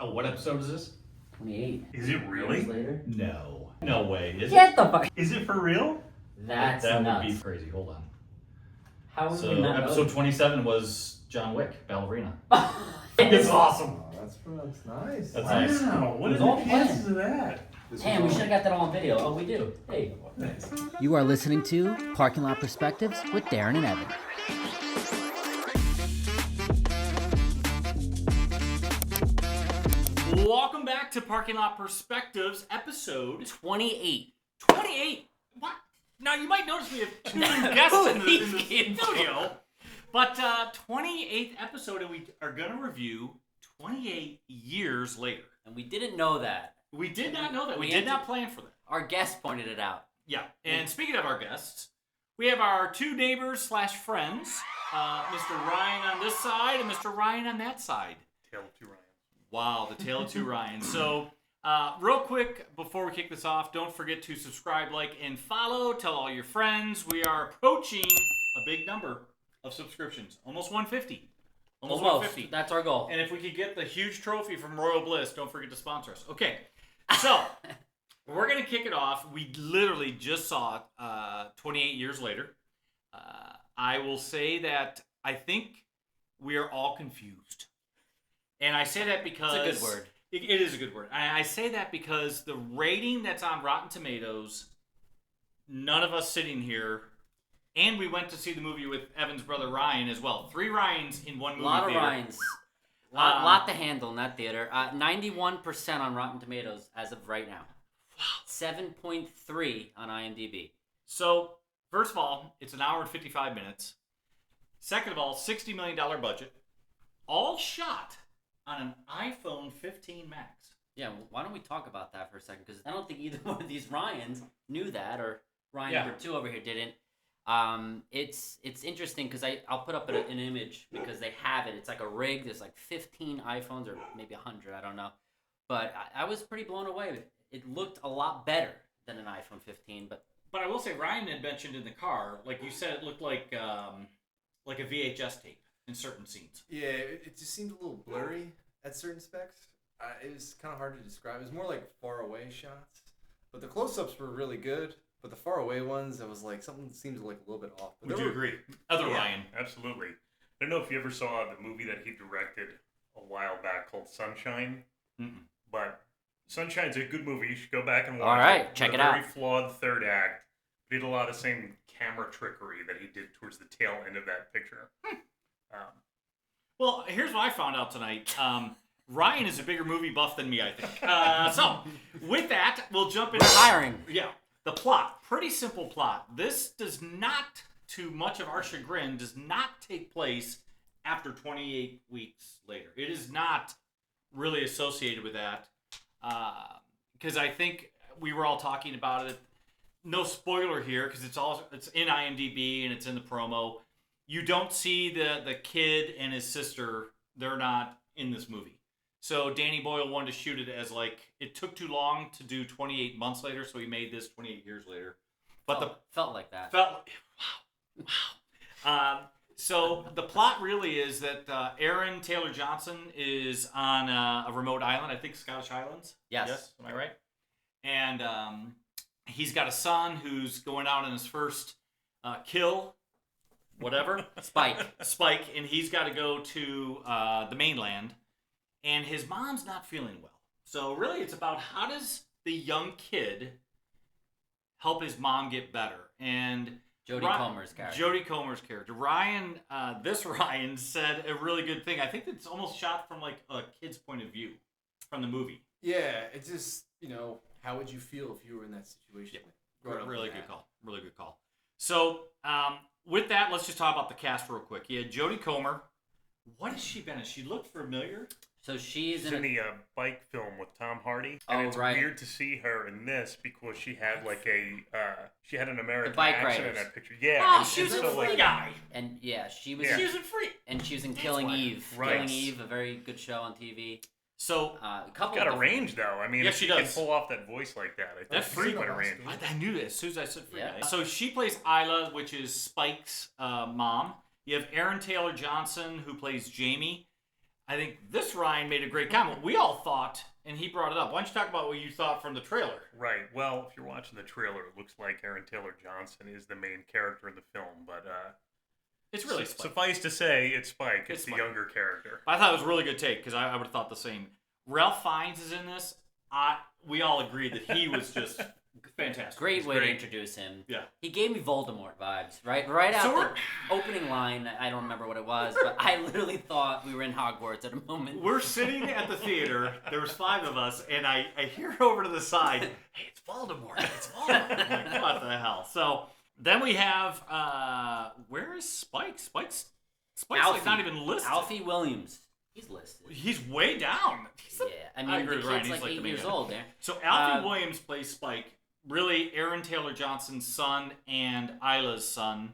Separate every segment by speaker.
Speaker 1: Oh, what episode is this?
Speaker 2: 28.
Speaker 3: Is it really?
Speaker 2: Years later?
Speaker 1: No way.
Speaker 2: Get the fuck.
Speaker 3: Is it for real?
Speaker 2: That's
Speaker 1: that
Speaker 2: nuts.
Speaker 1: would be crazy. Hold on.
Speaker 2: How would we
Speaker 1: So
Speaker 2: not
Speaker 1: episode
Speaker 2: know?
Speaker 1: 27 was John Wick, Ballerina.
Speaker 2: It's
Speaker 1: awesome.
Speaker 4: Oh, that's nice.
Speaker 1: That's
Speaker 3: Wow.
Speaker 1: nice.
Speaker 3: What
Speaker 2: It's
Speaker 3: are
Speaker 2: all
Speaker 3: the chances
Speaker 2: planned.
Speaker 3: of that?
Speaker 2: Damn, we should have got that all on video. Oh, we do. Hey.
Speaker 5: You are listening to Parking Lot Perspectives with Darin and Evan.
Speaker 1: Welcome back to Parking Lot Perspectives, episode
Speaker 2: 28.
Speaker 1: 28. What? Now, you might notice we have two new guests in the studio. But 28th episode, and we are going to review 28 years later.
Speaker 2: And we didn't know that.
Speaker 1: We did not know that. We
Speaker 2: We
Speaker 1: did
Speaker 2: had
Speaker 1: not
Speaker 2: to-
Speaker 1: plan for that.
Speaker 2: Our guest pointed it out.
Speaker 1: Yeah. And speaking of our guests, we have our two neighbors slash friends, Mr. Ryan on this side and Mr. Ryan on that side.
Speaker 3: Tale of Two Ryans.
Speaker 1: Wow, the tale of two Ryans. So, real quick, before we kick this off, don't forget to subscribe, like, and follow. Tell all your friends. We are approaching a big number of subscriptions. Almost 150. Almost 150.
Speaker 2: That's our goal.
Speaker 1: And if we could get the huge trophy from Royal Bliss, don't forget to sponsor us. Okay, so we're going to kick it off. We literally just saw it 28 years later. I will say that I think we are all confused. And I say that because...
Speaker 2: It's a good word.
Speaker 1: It is a good word. I say that because the rating that's on Rotten Tomatoes, none of us sitting here, and we went to see the movie with Evan's brother Ryan as well. 3 Ryans in one movie
Speaker 2: A lot of
Speaker 1: theater.
Speaker 2: Ryans. Lot to handle in that theater. 91% on Rotten Tomatoes as of right now. Wow. 7.3 on IMDb.
Speaker 1: So, first of all, it's an hour and 55 minutes. Second of all, $60 million budget. All shot on an iPhone 15 Max.
Speaker 2: Yeah, why don't we talk about that for a second? Because I don't think either one of these Ryans knew that, or Ryan
Speaker 1: Yeah.
Speaker 2: number 2 over here didn't. It's interesting because I'll put up an image because they have it. It's like a rig. There's like 15 iPhones or maybe 100. I don't know. But I was pretty blown away. It looked a lot better than an iPhone 15. But
Speaker 1: I will say, Ryan had mentioned in the car, like you said, it looked like a VHS tape in certain scenes.
Speaker 4: Yeah, it just seemed a little blurry at certain specs. It was kind of hard to describe. It was more like far away shots, but the close-ups were really good. But the far away ones, I was like, something seems like a little bit off. But
Speaker 1: Would
Speaker 4: there
Speaker 1: you
Speaker 4: were-
Speaker 1: agree? Other
Speaker 3: Yeah,
Speaker 1: Ryan.
Speaker 3: Absolutely. I don't know if you ever saw the movie that he directed a while back called Sunshine,
Speaker 1: Mm-mm.
Speaker 3: but Sunshine's a good movie. You should go back and watch
Speaker 2: All right,
Speaker 3: it.
Speaker 2: check
Speaker 3: It's
Speaker 2: it
Speaker 3: a
Speaker 2: out.
Speaker 3: very flawed third act. He did a lot of same camera trickery that he did towards the tail end of that picture.
Speaker 1: Well, here's what I found out tonight. Ryan is a bigger movie buff than me, I think. So, with that, we'll jump into...
Speaker 2: hiring.
Speaker 1: Yeah. The plot. Pretty simple plot. This does not, to much of our chagrin, does not take place after 28 weeks later. It is not really associated with that. Because I think we were all talking about it. No spoiler here, because it's in IMDb and it's in the promo. You don't see the kid and his sister. They're not in this movie. So Danny Boyle wanted to shoot it as like, it took too long to do 28 months later, so he made this 28 years later. But
Speaker 2: Felt like that.
Speaker 1: wow. So the plot really is that Aaron Taylor Johnson is on a remote island, I think Scottish Islands.
Speaker 2: Yes.
Speaker 1: Am I right? And he's got a son who's going out on his first kill, whatever. Spike, and he's got to go to the mainland. And his mom's not feeling well. So really it's about how does the young kid help his mom get better. And
Speaker 2: Jodie Comer's character.
Speaker 1: Jodie Comer's character. Ryan, this Ryan said a really good thing. I think it's almost shot from like a kid's point of view from the movie.
Speaker 4: Yeah, it's just, how would you feel if you were in that situation?
Speaker 1: Really good call. Really good call. So with that, let's just talk about the cast real quick. You had Jodie Comer. What has she been in? She looked familiar.
Speaker 2: So she's
Speaker 3: She's in the bike film with Tom Hardy,
Speaker 2: Oh,
Speaker 3: and it's
Speaker 2: right.
Speaker 3: weird to see her in this because she had like she had an American
Speaker 2: bike
Speaker 3: accent in
Speaker 2: riders.
Speaker 3: that picture. Yeah,
Speaker 1: Oh,
Speaker 3: and-
Speaker 1: she was
Speaker 3: and
Speaker 1: in
Speaker 3: so,
Speaker 1: Free
Speaker 3: like,
Speaker 1: Guy.
Speaker 2: And yeah, she was.
Speaker 3: Yeah.
Speaker 1: She was in Free.
Speaker 2: And she was in
Speaker 1: That's
Speaker 2: Killing
Speaker 1: why.
Speaker 2: Eve.
Speaker 3: Right.
Speaker 2: Killing Eve, a very good show on TV.
Speaker 1: So
Speaker 2: A couple.
Speaker 3: got a
Speaker 2: of
Speaker 3: range though. I mean,
Speaker 1: Yeah,
Speaker 3: if
Speaker 1: she
Speaker 3: she can
Speaker 1: does.
Speaker 3: pull off that voice like that, I think
Speaker 1: That's
Speaker 3: she's
Speaker 1: Free
Speaker 3: quite a
Speaker 4: Guy.
Speaker 3: range.
Speaker 1: I knew this as soon as I said Free
Speaker 2: Yeah.
Speaker 1: Guy. So she plays Isla, which is Spike's mom. You have Aaron Taylor Johnson, who plays Jamie. I think this Ryan made a great comment. We all thought, and he brought it up. Why don't you talk about what you thought from the trailer?
Speaker 3: Right. Well, if you're watching the trailer, it looks like Aaron Taylor Johnson is the main character in the film, but
Speaker 1: It's really Spike.
Speaker 3: suffice to say, it's Spike. It's the
Speaker 1: Spike.
Speaker 3: younger character.
Speaker 1: I thought it was a really good take because I would have thought the same. Ralph Fiennes is in this. We all agreed that he was just fantastic.
Speaker 2: Great way to introduce him.
Speaker 1: Yeah.
Speaker 2: He gave me Voldemort vibes, right? Right
Speaker 1: So
Speaker 2: out the opening line, I don't remember what it was, but I literally thought we were in Hogwarts at a moment.
Speaker 1: We're sitting at the theater. There was 5 of us, and I hear over to the side, "Hey, it's Voldemort! It's Voldemort!" I'm like, what the hell? So then we have where is Spike? Spike's like not even listed.
Speaker 2: Alfie Williams. He's listed.
Speaker 1: He's way down.
Speaker 2: I mean,
Speaker 1: agree
Speaker 2: the
Speaker 1: with
Speaker 2: kid's
Speaker 1: Ryan. He's
Speaker 2: like
Speaker 1: like
Speaker 2: 8
Speaker 1: the
Speaker 2: years
Speaker 1: main guy.
Speaker 2: old there.
Speaker 1: So Alfie Williams plays Spike. Really, Aaron Taylor Johnson's son and Isla's son.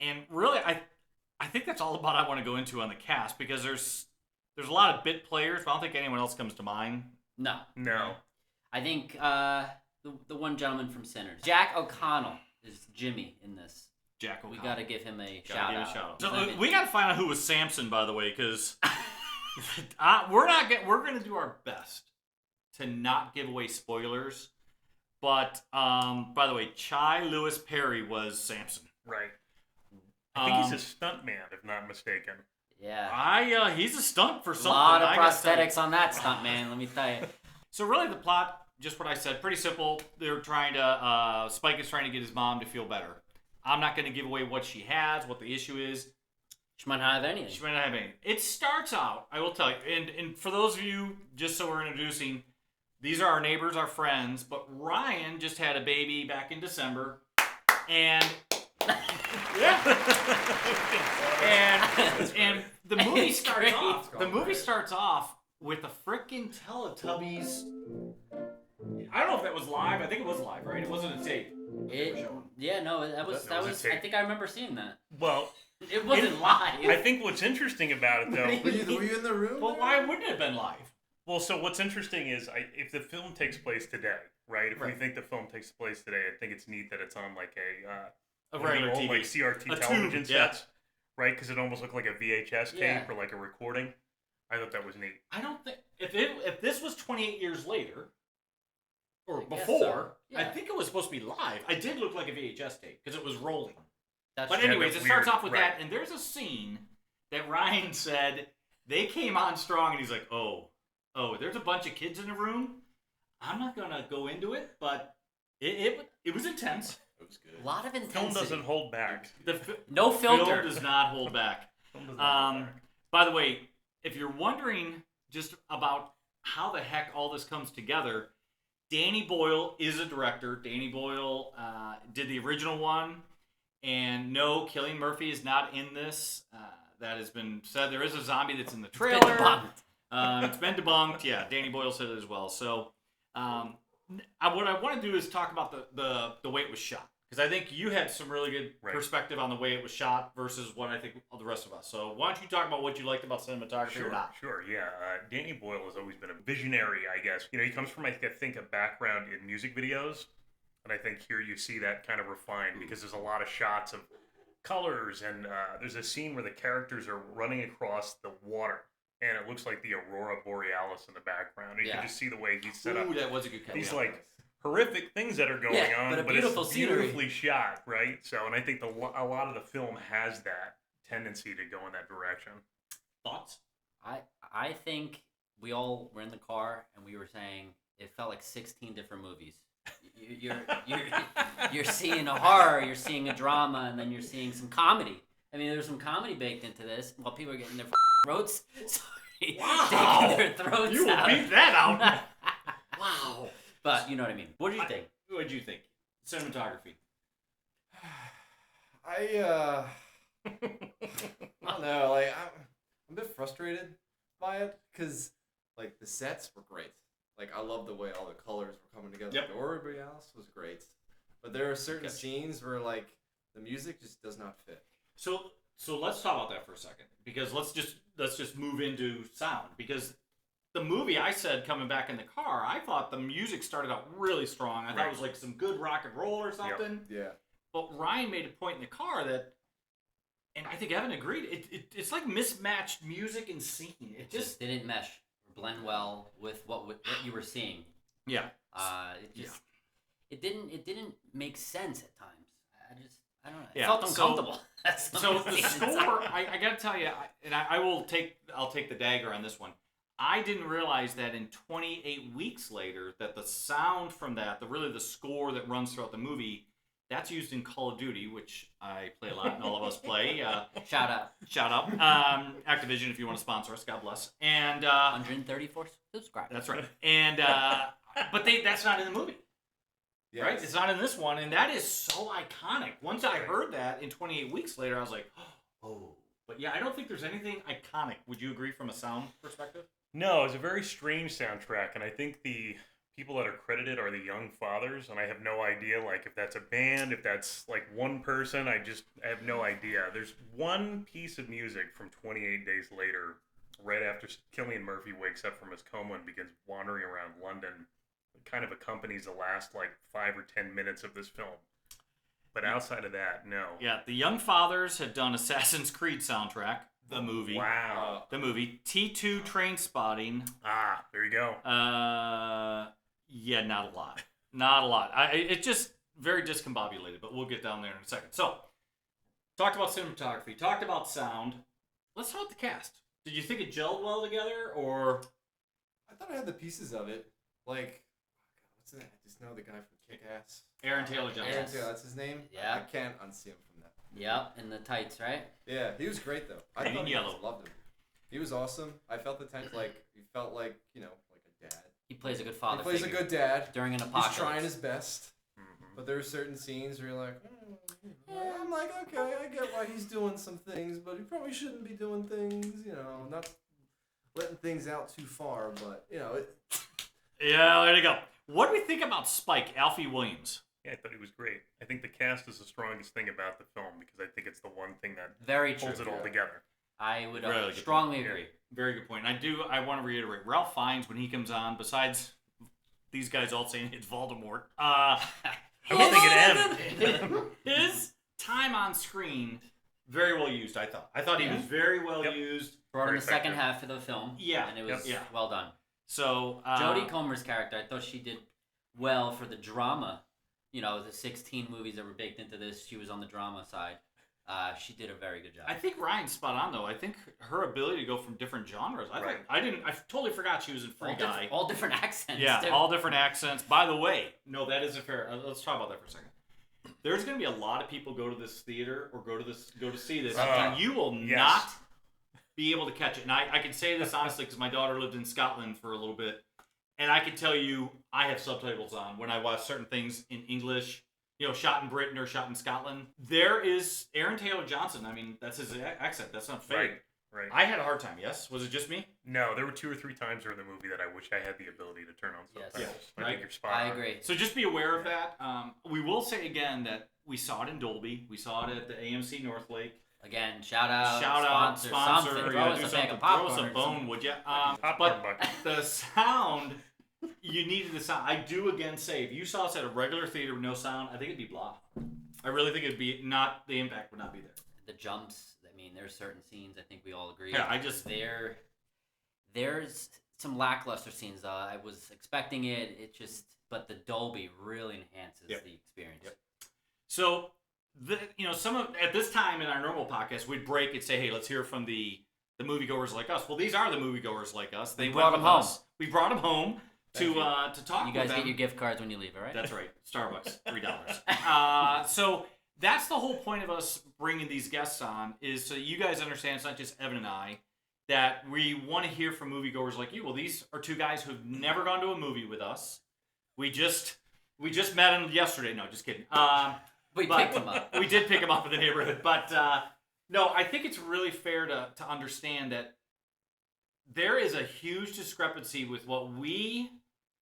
Speaker 1: And really, I think that's all about I want to go into on the cast because there's a lot of bit players, but I don't think anyone else comes to mind.
Speaker 2: No.
Speaker 1: Uh,
Speaker 2: I think the one gentleman from Sinners. Jack O'Connell is Jimmy in this.
Speaker 1: Jack O'Connell.
Speaker 2: We got to give him a shout out.
Speaker 1: So we got to find out who was Samson, by the way, because we're going to do our best to not give away spoilers. But by the way, Chai Lewis Perry was Samson.
Speaker 3: Right. I think he's a stunt man, if not mistaken.
Speaker 2: Yeah.
Speaker 1: He's a stunt for
Speaker 2: A
Speaker 1: something.
Speaker 2: lot of prosthetics on that stunt, man. Let me tell you.
Speaker 1: So really, the plot, just what I said, pretty simple. They're trying to Spike is trying to get his mom to feel better. I'm not going to give away what she has, what the issue is.
Speaker 2: She might not have anything.
Speaker 1: She might not have anything. It starts out, I will tell you, and for those of you, just so we're introducing, these are our neighbors, our friends, but Ryan just had a baby back in December, and and the movie
Speaker 2: It's
Speaker 1: starts
Speaker 2: great.
Speaker 1: off. The movie starts off with a freaking Teletubbies. I don't know if that was live. I think it was live, right? It wasn't a tape.
Speaker 2: That was.
Speaker 3: That was a
Speaker 2: I
Speaker 3: tape.
Speaker 2: think I remember seeing that.
Speaker 3: Well,
Speaker 2: It wasn't live.
Speaker 3: I think what's interesting about it, though.
Speaker 4: Were you in the room?
Speaker 1: But
Speaker 4: there?
Speaker 1: why wouldn't it have been live?
Speaker 3: Well, so what's interesting is if the film takes place today, right? If we
Speaker 1: Right.
Speaker 3: think the film takes place today, I think it's neat that it's on like
Speaker 1: A
Speaker 3: one of the
Speaker 1: regular
Speaker 3: old,
Speaker 1: TV.
Speaker 3: like CRT
Speaker 1: A tube,
Speaker 3: television
Speaker 1: yeah.
Speaker 3: sets, right? Because it almost looked like a VHS tape
Speaker 2: Yeah.
Speaker 3: or like a recording. I thought that was neat.
Speaker 1: I don't think if this was 28 years later or
Speaker 2: I guess
Speaker 1: before,
Speaker 2: so.
Speaker 1: I
Speaker 2: Yeah.
Speaker 1: think it was supposed to be live. I did look like a VHS tape because it was rolling.
Speaker 2: That's
Speaker 1: But
Speaker 2: true.
Speaker 1: anyways,
Speaker 3: that's
Speaker 1: it starts
Speaker 3: weird,
Speaker 1: off with
Speaker 3: right.
Speaker 1: that, and there's a scene that Ryan said they came on strong, and he's like, "Oh, there's a bunch of kids in the room. I'm not gonna go into it, but it was intense.
Speaker 4: It was good.
Speaker 2: a lot of
Speaker 3: Film
Speaker 2: intensity.
Speaker 3: doesn't hold back.
Speaker 2: No filter.
Speaker 1: Film does not hold back.
Speaker 3: Film does not hold back.
Speaker 1: By the way, if you're wondering just about how the heck all this comes together, Danny Boyle is a director. Danny Boyle did the original one, and no, Cillian Murphy is not in this. That has been said. There is a zombie that's in the trailer.
Speaker 2: It's been debunked.
Speaker 1: It's been debunked. Yeah, Danny Boyle said it as well. So, what I want to do is talk about the way it was shot, because I think you had some really good
Speaker 3: Right.
Speaker 1: perspective on the way it was shot versus what I think of the rest of us. So, why don't you talk about what you liked about cinematography or not?
Speaker 3: Sure, yeah. Danny Boyle has always been a visionary, I guess. You know, he comes from, I think, a background in music videos, and I think here you see that kind of refined because there's a lot of shots of colors, and there's a scene where the characters are running across the water, and it looks like the Aurora Borealis in the background. You
Speaker 2: Yeah.
Speaker 3: can just see the way he's set up.
Speaker 1: Ooh, that was a good cut.
Speaker 3: These
Speaker 1: yeah.
Speaker 3: like horrific things that are going
Speaker 2: Yeah,
Speaker 3: on,
Speaker 2: but a
Speaker 3: but
Speaker 2: beautiful
Speaker 3: it's
Speaker 2: scenery.
Speaker 3: beautifully shot, right? So, and I think a lot of the film has that tendency to go in that direction.
Speaker 1: Thoughts?
Speaker 2: I think we all were in the car and we were saying it felt like 16 different movies. You're seeing a horror, you're seeing a drama, and then you're seeing some comedy. I mean, there's some comedy baked into this while people are getting their throats taking their throats
Speaker 1: You will
Speaker 2: out.
Speaker 1: beat that out. Wow.
Speaker 2: But you know what I mean. What did you think?
Speaker 1: What did you think? Cinematography.
Speaker 4: I don't know. Like I'm a bit frustrated by it because like the sets were great. Like I love the way all the colors were coming together.
Speaker 1: Yep.
Speaker 4: The Aurora Borealis was great, but there are certain
Speaker 1: Gotcha.
Speaker 4: scenes where like the music just does not fit.
Speaker 1: So let's talk about that for a second, because let's just move into sound, because the movie, I said coming back in the car, I thought the music started out really strong. I thought it was like some good rock and roll or something.
Speaker 4: Yeah.
Speaker 1: But Ryan made a point in the car that and I think Evan agreed. It's like mismatched music and scene. It
Speaker 2: Just didn't mesh or blend well with what you were seeing.
Speaker 1: yeah.
Speaker 2: It didn't make sense at times. I don't know. It
Speaker 1: Yeah,
Speaker 2: felt
Speaker 1: so-
Speaker 2: uncomfortable.
Speaker 1: So the score, I gotta tell you, I'll take the dagger on this one. I didn't realize that in 28 weeks later, that the sound from that, the score that runs throughout the movie, that's used in Call of Duty, which I play a lot, and all of us play.
Speaker 2: Shout out.
Speaker 1: Shout out, Activision, if you want to sponsor us, God bless. And
Speaker 2: 134 subscribers.
Speaker 1: that's right. And but that's not in the movie.
Speaker 4: Yes.
Speaker 1: Right? It's not in this one, and that is so iconic. Once I heard that in 28 weeks later, I was like, oh. But yeah, I don't think there's anything iconic. Would you agree from a sound perspective?
Speaker 3: No, it's a very strange soundtrack, and I think the people that are credited are the Young Fathers, and I have no idea, like, if that's a band, if that's, like, one person, I have no idea. There's one piece of music from 28 Days Later, right after Cillian Murphy wakes up from his coma and begins wandering around London. It kind of accompanies the last, like, 5 or 10 minutes of this film. But outside of that, no.
Speaker 1: Yeah, the Young Fathers had done Assassin's Creed soundtrack, the movie.
Speaker 3: Wow.
Speaker 1: The movie. T2 Train Spotting.
Speaker 3: Ah, there you go.
Speaker 1: Yeah, not a lot. Not a lot. It's just very discombobulated, but we'll get down there in a second. So, talked about cinematography, talked about sound. Let's talk about the cast. Did you think it gelled well together, or?
Speaker 4: I thought I had the pieces of it. Like, what's his name? I just know the guy from Kick-Ass.
Speaker 1: Aaron Taylor Johnson.
Speaker 4: Aaron Taylor, that's his name?
Speaker 2: Yeah.
Speaker 4: I can't unsee him from that.
Speaker 2: Yep, in the tights, right?
Speaker 4: Yeah, he was great, though. I
Speaker 1: Green
Speaker 4: thought
Speaker 1: and
Speaker 4: he
Speaker 1: yellow.
Speaker 4: loved him. He was awesome. I felt the tension, he felt like, like a dad.
Speaker 2: He plays a good father
Speaker 4: He plays
Speaker 2: figure
Speaker 4: a good dad.
Speaker 2: during an
Speaker 4: He's
Speaker 2: apocalypse.
Speaker 4: trying his best.
Speaker 3: Mhm.
Speaker 4: But there are certain scenes where you're like, I'm like, okay, I get why he's doing some things, but he probably shouldn't be doing things, not letting things out too far, but,
Speaker 1: Yeah, there you go. What do we think about Spike, Alfie Williams?
Speaker 3: Yeah, I thought he was great. I think the cast is the strongest thing about the film because I think it's the one thing that
Speaker 2: Very true.
Speaker 3: holds it all together.
Speaker 2: I would
Speaker 1: Really good
Speaker 2: strongly
Speaker 1: point.
Speaker 2: agree.
Speaker 1: Very good point. I want to reiterate, Ralph Fiennes, when he comes on, besides these guys all saying it's Voldemort,
Speaker 3: I was thinking M.
Speaker 1: his time on screen, very well used, I thought. I thought he was very well used.
Speaker 2: Brought in
Speaker 3: Very
Speaker 2: the second
Speaker 3: effective.
Speaker 2: half of the film.
Speaker 1: Yeah,
Speaker 2: And it was
Speaker 1: yep.
Speaker 2: well done.
Speaker 1: So,
Speaker 2: Jodie Comer's character, I thought she did well for the drama. The 16 movies that were baked into this, she was on the drama side. She did a very good job.
Speaker 1: I think Ryan's spot on, though. I think her ability to go from different genres.
Speaker 3: Right.
Speaker 1: I totally forgot she was in Free Guy.
Speaker 2: all different accents.
Speaker 1: Yeah,
Speaker 2: too.
Speaker 1: all different accents. By the way, no, that isn't fair. Let's talk about that for a second. There's going to be a lot of people go to this theater or go to see this, and you will
Speaker 3: yes.
Speaker 1: not be able to catch it. And I can say this honestly because my daughter lived in Scotland for a little bit, and I can tell you I have subtitles on when I watch certain things in English. Shot in Britain or shot in Scotland. There is Aaron Taylor Johnson. I mean, that's his accent. That's not fake.
Speaker 3: Right.
Speaker 1: I had a hard time. Yes, was it just me?
Speaker 3: No, there were 2 or 3 times during the movie that I wish I had the ability to turn on
Speaker 2: Yes.
Speaker 3: subtitles.
Speaker 1: Yeah.
Speaker 3: I think you're spot
Speaker 2: I
Speaker 3: on.
Speaker 2: agree.
Speaker 1: So just be aware of that. We will say again that we saw it in Dolby. We saw it at the AMC Northlake.
Speaker 2: Again, shout out,
Speaker 1: Sponsor.
Speaker 2: something. Throw
Speaker 1: Yeah,
Speaker 2: us
Speaker 1: do
Speaker 2: a bag
Speaker 1: something.
Speaker 2: of popcorn.
Speaker 1: Throw some
Speaker 2: or
Speaker 1: bone,
Speaker 2: something.
Speaker 1: would you?
Speaker 3: Popcorn
Speaker 1: But
Speaker 3: bucket.
Speaker 1: the sound, you needed the sound. I do again say, if you saw us at a regular theater with no sound, I think it'd be blah. I really think it'd be not. The impact would not be there.
Speaker 2: The jumps. I mean, there's certain scenes. I think we all agree.
Speaker 1: Yeah, I just.
Speaker 2: There's some lackluster scenes. I was expecting it. But the Dolby really enhances
Speaker 1: Yep.
Speaker 2: the experience.
Speaker 1: Yep. So, at this time in our normal podcast, we'd break and say, hey, let's hear from the moviegoers like us. Well, these are the moviegoers like us. They
Speaker 2: brought
Speaker 1: went
Speaker 2: them
Speaker 1: with
Speaker 2: home.
Speaker 1: us. We brought them home to talk
Speaker 2: You
Speaker 1: with
Speaker 2: guys
Speaker 1: them.
Speaker 2: get your gift cards when you leave, all right?
Speaker 1: That's right. Starbucks, $3. So that's the whole point of us bringing these guests on, is so you guys understand it's not just Evan and I, that we want to hear from moviegoers like you. Well, these are 2 guys who've never gone to a movie with us. We just met them yesterday. No, just kidding.
Speaker 2: We
Speaker 1: But-
Speaker 2: picked them up.
Speaker 1: We did pick them up in the neighborhood. But no, I think it's really fair to understand that there is a huge discrepancy with what we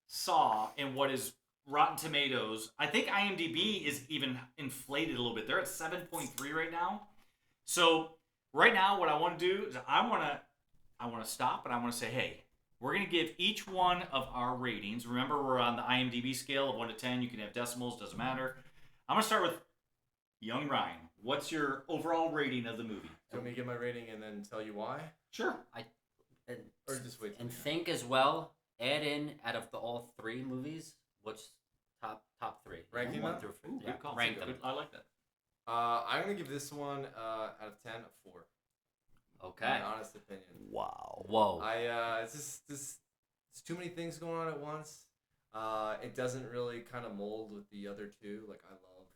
Speaker 1: saw and what is Rotten Tomatoes. I think IMDb is even inflated a little bit. They're at 7.3 right now. So right now, what I want to do is I want to stop and I want to say, hey, we're going to give each one of our ratings. Remember, we're on the IMDb scale of 1 to 10. You can have decimals, doesn't matter. I'm going to start with young Ryan. what's your overall rating of the movie?
Speaker 4: Do you want me to give my rating and then tell you why?
Speaker 1: Sure.
Speaker 4: Or just wait till
Speaker 2: And
Speaker 4: the end?
Speaker 2: think as well. Add in out of all 3 movies, what's top 3?
Speaker 4: Ranking
Speaker 2: one
Speaker 4: them?
Speaker 2: through
Speaker 1: Ooh,
Speaker 2: yeah,
Speaker 1: good call.
Speaker 2: rank
Speaker 1: Good.
Speaker 2: them.
Speaker 1: I like that.
Speaker 4: I'm gonna give this one out of 10 a 4.
Speaker 2: Okay.
Speaker 4: My honest opinion.
Speaker 1: Wow.
Speaker 2: Whoa.
Speaker 4: It's just it's too many things going on at once. It doesn't really kind of mold with the other two. Like I love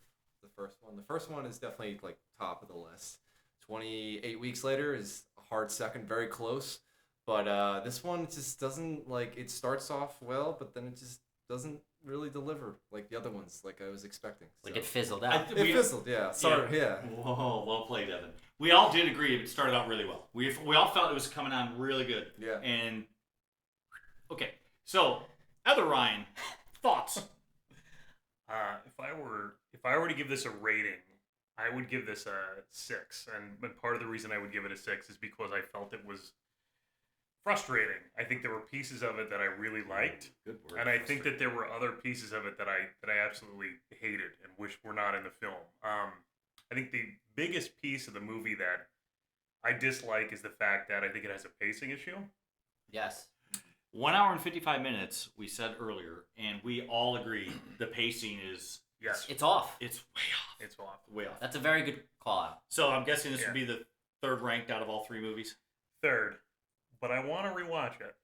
Speaker 4: the first one. The first one is definitely like top of the list. 28 weeks later is a hard second, very close. But this one just doesn't like. It starts off well, but then it just doesn't really deliver like the other ones, like I was expecting.
Speaker 2: Like
Speaker 4: So.
Speaker 2: it fizzled out.
Speaker 4: It fizzled, yeah. Sorry, yeah.
Speaker 1: Whoa, well played, Evan. We all did agree it started out really well. We all felt it was coming on really good.
Speaker 4: Yeah.
Speaker 1: And okay, so other Ryan, thoughts?
Speaker 3: If I were to give this a rating, I would give this a 6. And part of the reason I would give it a 6 is because I felt it was frustrating. I think there were pieces of it that I really liked,
Speaker 1: Good word.
Speaker 3: and I think that there were other pieces of it that I absolutely hated and wish were not in the film. I think the biggest piece of the movie that I dislike is the fact that I think it has a pacing issue.
Speaker 2: Yes.
Speaker 1: 1 hour and 55 minutes. We said earlier, and we all agree the pacing is
Speaker 3: Yes,
Speaker 2: It's off.
Speaker 1: it's way off.
Speaker 3: it's off.
Speaker 1: Way off.
Speaker 2: That's a very good call out.
Speaker 1: So I'm guessing this
Speaker 3: Yeah.
Speaker 1: would be the third ranked out of all 3 movies.
Speaker 3: Third, but I want to rewatch it.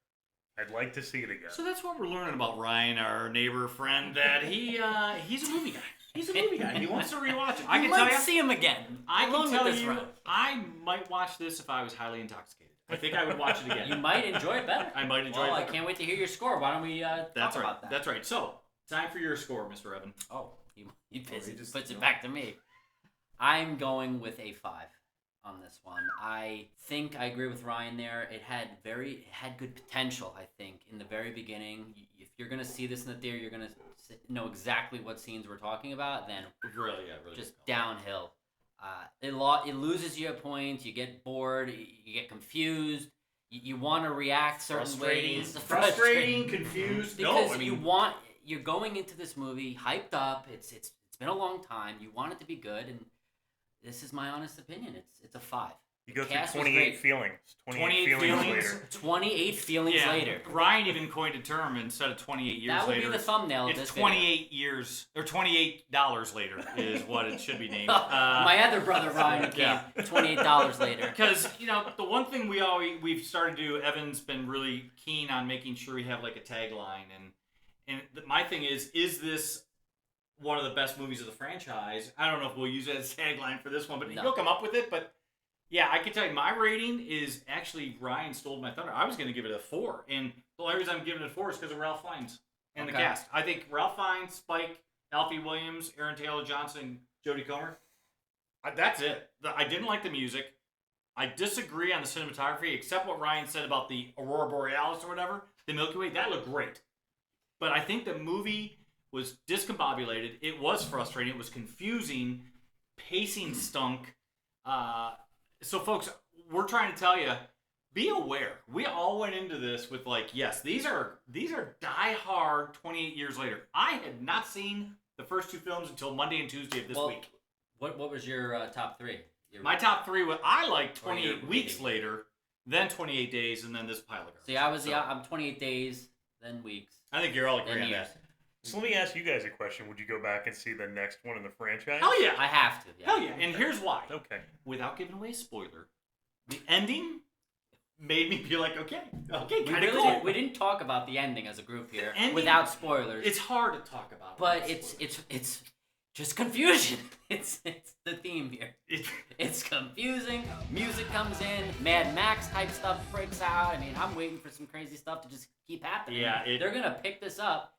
Speaker 3: I'd like to see it again.
Speaker 1: So that's what we're learning about Ryan, our neighbor friend. That he's a movie guy. He's a movie guy. He wants to rewatch it. I
Speaker 2: You
Speaker 1: can
Speaker 2: might
Speaker 1: tell you.
Speaker 2: see him again.
Speaker 1: I
Speaker 2: along
Speaker 1: can
Speaker 2: with
Speaker 1: tell
Speaker 2: this
Speaker 1: you,
Speaker 2: run.
Speaker 1: I might watch this if I was highly intoxicated. I think I would watch it again.
Speaker 2: You might enjoy it better.
Speaker 1: I might enjoy
Speaker 2: well,
Speaker 1: it
Speaker 2: I
Speaker 1: better.
Speaker 2: can't wait to hear your score. Why don't we
Speaker 1: That's
Speaker 2: talk
Speaker 1: right.
Speaker 2: about that?
Speaker 1: That's right. So, time for your score, Mr. Evan.
Speaker 2: Oh, he
Speaker 4: just-
Speaker 2: puts it back to me. I'm going with a 5 on this one. I think I agree with Ryan there. It had good potential, I think, in the very beginning. If you're going to see this in the theater, you're going to know exactly what scenes we're talking about, then
Speaker 1: Really
Speaker 2: just
Speaker 1: good call.
Speaker 2: downhill. It loses you at points. You get bored. You get confused. You want to react certain ways.
Speaker 1: Frustrating, confused.
Speaker 2: Because
Speaker 1: No, I mean,
Speaker 2: you're going into this movie hyped up. It's been a long time. You want it to be good, and this is my honest opinion. It's a 5.
Speaker 3: You go
Speaker 2: The
Speaker 3: through
Speaker 2: cast was
Speaker 3: 28
Speaker 2: great.
Speaker 3: feelings.
Speaker 1: 28
Speaker 3: feelings
Speaker 1: feelings.
Speaker 3: later.
Speaker 2: 28 feelings
Speaker 1: yeah,
Speaker 2: later.
Speaker 1: Ryan even coined a term instead of 28 years
Speaker 2: That would
Speaker 1: later.
Speaker 2: be the thumbnail of
Speaker 1: It's
Speaker 2: this
Speaker 1: 28 years or $28 later is what it should be named.
Speaker 2: video. My other brother Ryan came
Speaker 1: yeah.
Speaker 2: $28 later.
Speaker 1: Because the one thing we've started to do, Evan's been really keen on making sure we have like a tagline, and my thing is this one of the best movies of the franchise? I don't know if we'll use it as tagline for this one, but
Speaker 2: No.
Speaker 1: he'll come up with it. But yeah, I can tell you my rating is actually Ryan stole my thunder. I was going to give it a 4, and the only reason I'm giving it a 4 is because of Ralph Fiennes and the
Speaker 2: Okay.
Speaker 1: cast. I think Ralph Fiennes, Spike, Alfie Williams, Aaron Taylor Johnson, Jodie Comer. That's it. I didn't like the music. I disagree on the cinematography, except what Ryan said about the Aurora Borealis or whatever, the Milky Way. That looked great. But I think the movie was discombobulated. It was frustrating. It was confusing. Pacing stunk. So, folks, we're trying to tell you, be aware. We all went into this with yes, these are die-hard 28 years later. I had not seen the first 2 films until Monday and Tuesday of this week.
Speaker 2: What was your top 3?
Speaker 1: My top 3 was I like
Speaker 2: Or your
Speaker 1: 28 weeks
Speaker 2: rating.
Speaker 1: later, then 28 days, and then this pile of garbage.
Speaker 2: See, I was
Speaker 1: So,
Speaker 2: I'm 28 days, then weeks,
Speaker 1: I think you're all
Speaker 2: then
Speaker 1: agreeing on
Speaker 2: years.
Speaker 1: that.
Speaker 3: So let me ask you guys a question. Would you go back and see the next one in the franchise?
Speaker 1: Hell yeah.
Speaker 2: I have to. Yeah.
Speaker 1: Hell yeah. And here's why.
Speaker 3: Okay.
Speaker 1: Without giving away a spoiler, the ending made me be like, okay,
Speaker 2: We
Speaker 1: kind of
Speaker 2: really
Speaker 1: cool.
Speaker 2: we didn't talk about the ending as a group here
Speaker 1: ending-
Speaker 2: without spoilers.
Speaker 1: It's hard to talk about.
Speaker 2: but
Speaker 1: without
Speaker 2: it's
Speaker 1: spoilers.
Speaker 2: just confusion. It's the theme here.
Speaker 1: It-
Speaker 2: It's confusing. Music comes in. Mad Max type stuff breaks out. I mean, I'm waiting for some crazy stuff to just keep happening.
Speaker 1: Yeah,
Speaker 2: they're gonna pick this up.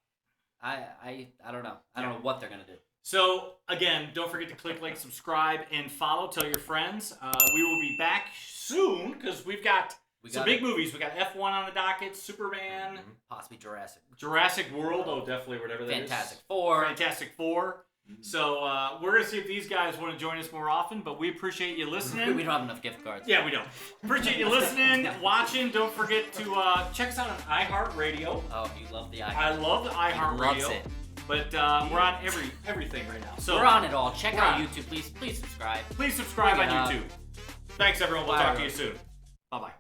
Speaker 2: I don't know. I don't know what they're gonna do.
Speaker 1: So, again, don't forget to click like, subscribe, and follow. Tell your friends. We will be back soon because we've got some big movies. We got F1 on the docket, Superman,
Speaker 2: possibly
Speaker 1: Jurassic World. Oh, definitely, whatever that is.
Speaker 2: Fantastic Four.
Speaker 1: Fantastic Four. So we're gonna see if these guys want to join us more often. But we appreciate you listening.
Speaker 2: We don't have enough gift cards.
Speaker 1: Yeah, we don't. Appreciate you listening, watching. Don't forget to check us out on iHeartRadio.
Speaker 2: Oh, you love the icon.
Speaker 1: I love the
Speaker 2: He loves
Speaker 1: iHeartRadio.
Speaker 2: it.
Speaker 1: But we're on everything right now. So
Speaker 2: We're on it all. Check
Speaker 1: we're
Speaker 2: out
Speaker 1: on.
Speaker 2: YouTube. Please subscribe.
Speaker 1: Please subscribe
Speaker 2: Bring
Speaker 1: on
Speaker 2: it
Speaker 1: YouTube. Thanks, everyone. We'll
Speaker 2: Bye,
Speaker 1: talk to you
Speaker 2: everyone.
Speaker 1: soon. Bye-bye.